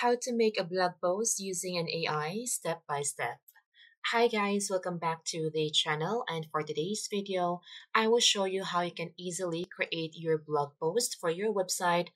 How to make a blog post using an AI step by step. Hi guys, welcome back to the channel, and for today's video, I will show you how you can easily create your blog post for your website.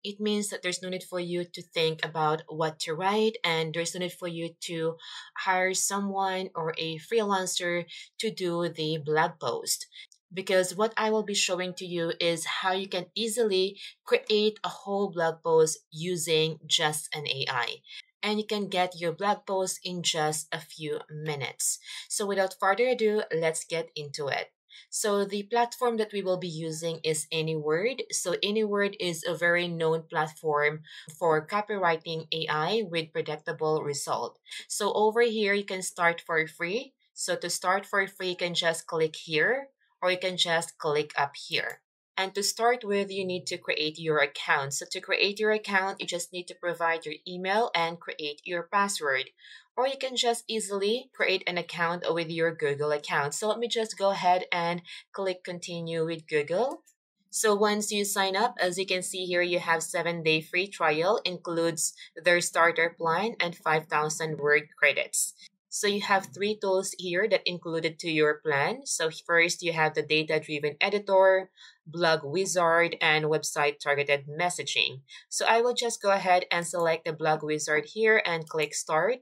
It means that there's no need for you to think about what to write, and there's no need for you to hire someone or a freelancer to do the blog post. Because what I will be showing to you is how you can easily create a whole blog post using just an AI. And you can get your blog post in just a few minutes. So without further ado, let's get into it. So the platform that we will be using is Anyword. So Anyword is a very known platform for copywriting AI with predictable result. So over here, you can start for free. So to start for free, you can just click here, or you can just click up here. And to start with, you need to create your account. So to create your account, you just need to provide your email and create your password. Or you can just easily create an account with your Google account. So let me just go ahead and click continue with Google. So once you sign up, as you can see here, you have 7-day free trial, includes their starter plan and 5,000 word credits. So you have 3 tools here that included to your plan. So first, you have the data-driven editor, blog wizard, and website targeted messaging. So I will just go ahead and select the blog wizard here and click start.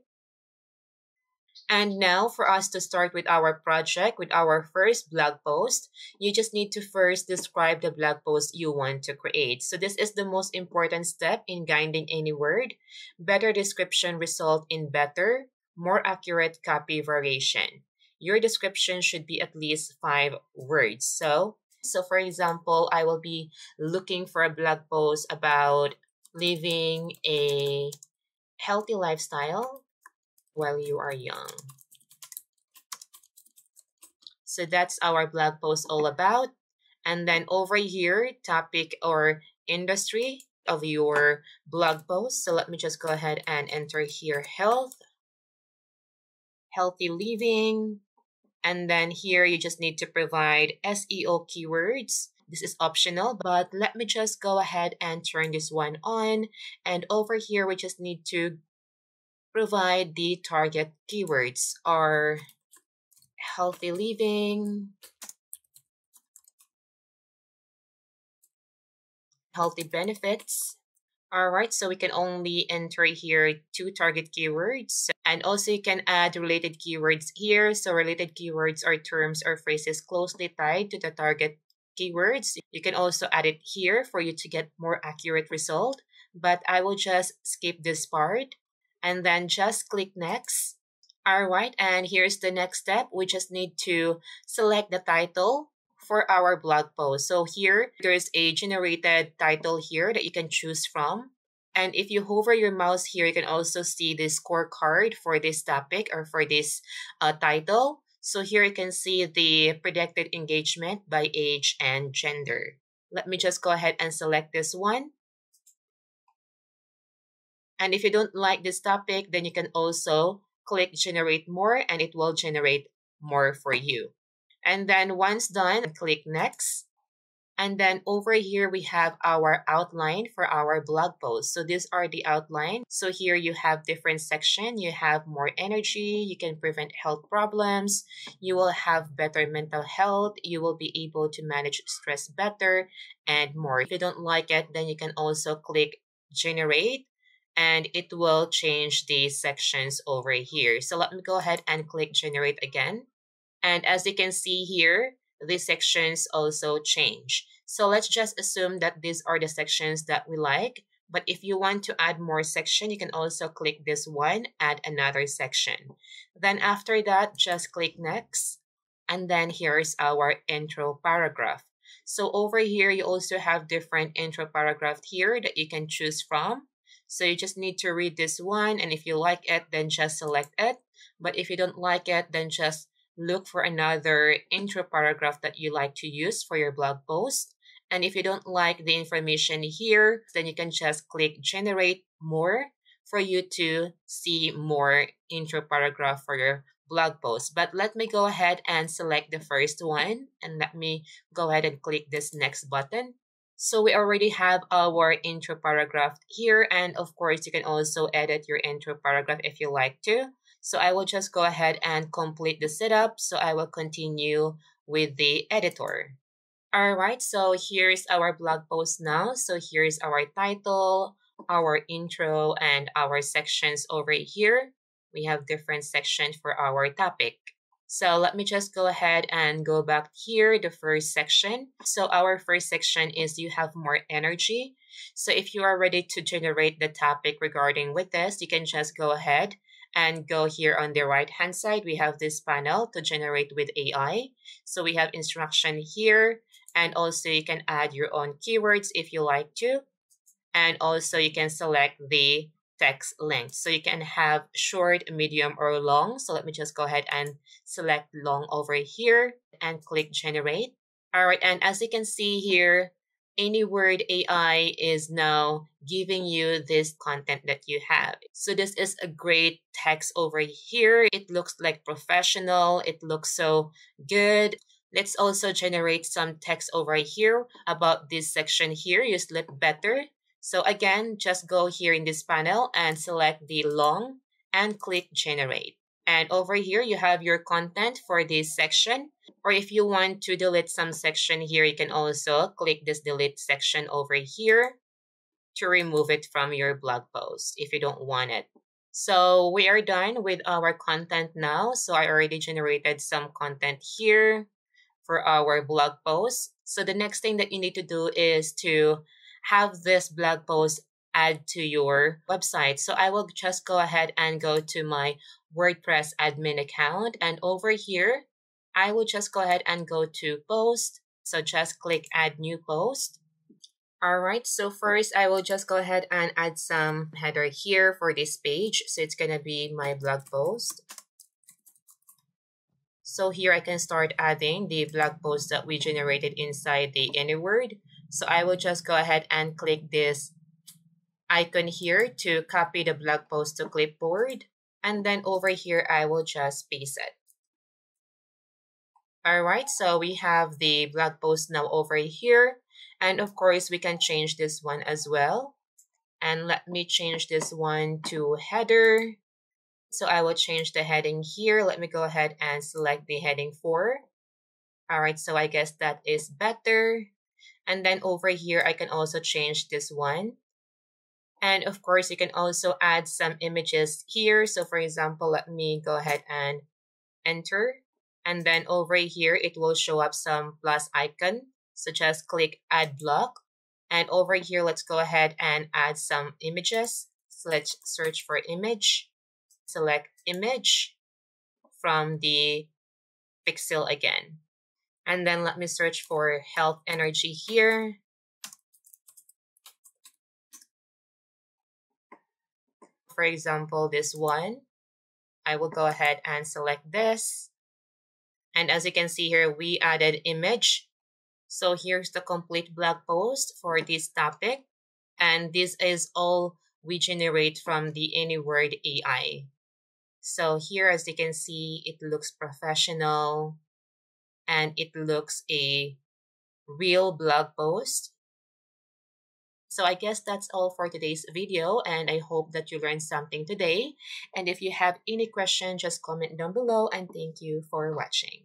And now for us to start with our project, with our first blog post, you just need to first describe the blog post you want to create. So this is the most important step in guiding Anyword. Better description result in better, more accurate copy variation. Your description should be at least 5 words. So for example, I will be looking for a blog post about living a healthy lifestyle while you are young. So that's our blog post all about. And then over here, topic or industry of your blog post. So let me just go ahead and enter here health, healthy living. And then here you just need to provide SEO keywords. This is optional, but let me just go ahead and turn this one on. And over here, we just need to provide the target keywords are healthy living, healthy benefits. All right, so we can only enter here 2 target keywords. And also you can add related keywords here. So related keywords are terms or phrases closely tied to the target keywords. You can also add it here for you to get more accurate result. But I will just skip this part and then just click next. All right, and here's the next step. We just need to select the title for our blog post. So here, there's a generated title here that you can choose from. And if you hover your mouse here, you can also see the scorecard for this topic or for this title. So here you can see the predicted engagement by age and gender. Let me just go ahead and select this one. And if you don't like this topic, then you can also click generate more and it will generate more for you. And then once done, click next. And then over here, we have our outline for our blog post. So these are the outline. So here you have different section. You have more energy. You can prevent health problems. You will have better mental health. You will be able to manage stress better and more. If you don't like it, then you can also click generate and it will change the sections over here. So let me go ahead and click generate again. And as you can see here, the sections also change. So let's just assume that these are the sections that we like. But if you want to add more section, you can also click this one, add another section. Then after that, just click next. And then here's our intro paragraph. So over here, you also have different intro paragraph here that you can choose from. So you just need to read this one. And if you like it, then just select it. But if you don't like it, then just look for another intro paragraph that you like to use for your blog post. And if you don't like the information here, then you can just click generate more for you to see more intro paragraph for your blog post. But let me go ahead and select the first one and let me go ahead and click this next button. So we already have our intro paragraph here, and of course you can also edit your intro paragraph if you like to. So I will just go ahead and complete the setup. So I will continue with the editor. All right, so here's our blog post now. So here's our title, our intro, and our sections over here. We have different sections for our topic. So let me just go ahead and go back here, the first section. So our first section is you have more energy. So if you are ready to generate the topic regarding with this, you can just go ahead and go here on the right hand side. We have this panel to generate with AI. So we have instruction here, and also you can add your own keywords if you like to. And also you can select the text length. So you can have short, medium, or long. So let me just go ahead and select long over here and click generate. All right, and as you can see here, any word AI is now giving you this content that you have. So this is a great text over here. It looks like professional. It looks so good. Let's also generate some text over here about this section here. You sleep better. So again, just go here in this panel and select the long and click generate. And over here, you have your content for this section. Or if you want to delete some section here, you can also click this delete section over here to remove it from your blog post if you don't want it. So we are done with our content now. So I already generated some content here for our blog post. So the next thing that you need to do is to have this blog post add to your website. So I will just go ahead and go to my WordPress admin account, and over here, I will just go ahead and go to post. So just click add new post. All right, so first I will just go ahead and add some header here for this page. So it's gonna be my blog post. So here I can start adding the blog post that we generated inside the AnyWord. So I will just go ahead and click this icon here to copy the blog post to clipboard. And then over here, I will just paste it. All right, so we have the blog post now over here. And of course, we can change this one as well. And let me change this one to header. So I will change the heading here. Let me go ahead and select the heading 4. All right, so I guess that is better. And then over here, I can also change this one. And of course, you can also add some images here. So for example, let me go ahead and enter. And then over here, it will show up some plus icon. So just click add block. And over here, let's go ahead and add some images. So let's search for image. Select image from the pixel again. And then let me search for health energy here. For example, this one, I will go ahead and select this. And as you can see here, we added image. So here's the complete blog post for this topic. And this is all we generate from the AnyWord AI. So here, as you can see, it looks professional and it looks a real blog post. So I guess that's all for today's video, and I hope that you learned something today. And if you have any question, just comment down below, and thank you for watching.